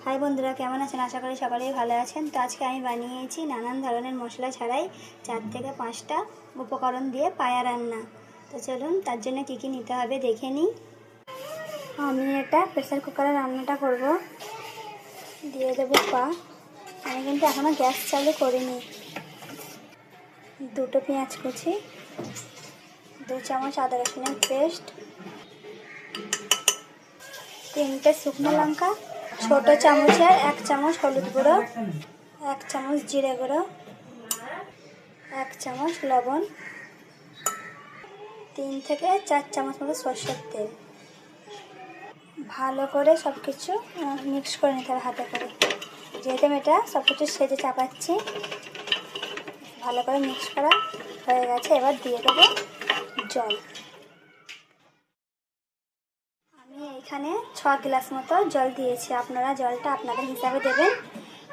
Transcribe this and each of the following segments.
High বন্ধুরা, কেমন আছেন? আশা করি সকলেই ভালো আছেন। তো আজকে আমি বানিয়েছি নানান ধরনের মশলা ছাড়াই 4 থেকে 5টা উপকরণ দিয়ে পায়া রান্না। তো চলুন তার জন্য কী কী নিতে হবে দেখে নিই। আমি এটা প্রেসার কুকারে রান্নাটা করব। দিয়ে দেবো পা। আমি কিন্তু এখনও গ্যাস চালু করিনি। 2টো পেঁয়াজ কুচি, 2 চামচ আদা রসুনের পেস্ট, 3টে শুকনো লঙ্কা, ছোট চামচের 1 চামচ হলুদ গুঁড়ো, 1 চামচ জিরে গুঁড়ো, 1 চামচ লবণ, 3 থেকে 4 চামচ মতো সরষের তেল। ভালো করে সব কিছু মিক্স করে নিতে হবে হাতে করে। যেহেতু আমি এটা সব কিছু সেজে চাপাচ্ছি, ভালো করে মিক্স করা হয়ে গেছে। এবার দিয়ে দেবো জল। আমি এইখানে 6 গ্লাস মতো জল দিয়েছি। আপনারা জলটা আপনাদের হিসাবে দেবেন।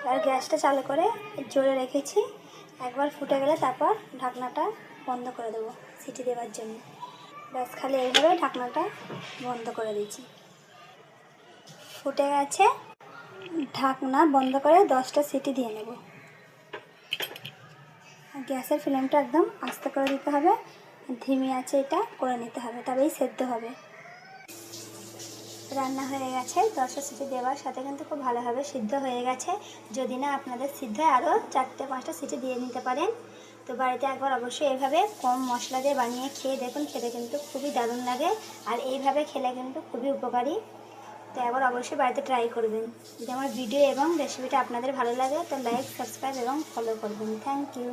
আর গ্যাসটা চালু করে জোরে রেখেছি। একবার ফুটে গেলে তারপর ঢাকনাটা বন্ধ করে দেবো সিটি দেওয়ার জন্য। ব্যাস, খালি এইভাবে ঢাকনাটা বন্ধ করে দিচ্ছি। ফুটে গেছে, ঢাকনা বন্ধ করে 10টা সিটি দিয়ে নেব। গ্যাসের ফ্লেমটা একদম আস্তে করে দিতে হবে, ধিমি আছে এটা করে নিতে হবে, তবেই সেদ্ধ হবে। রান্না হয়ে গেছে। 10টা সিটি দেওয়ার সাথে কিন্তু খুব ভালোভাবে সিদ্ধ হয়ে গেছে। যদি না আপনাদের সিদ্ধ হয় আরও 4-5টা সিটি দিয়ে নিতে পারেন। তো বাড়িতে একবার অবশ্যই এইভাবে কম মশলা দিয়ে বানিয়ে খেয়ে দেখুন, খেতে কিন্তু খুবই দারুণ লাগে। আর এইভাবে খেলে কিন্তু খুবই উপকারী। তো একবার অবশ্যই বাড়িতে ট্রাই করবেন। যদি আমার ভিডিও এবং রেসিপিটা আপনাদের ভালো লাগে তো লাইক, সাবস্ক্রাইব এবং ফলো করবেন। Thank you.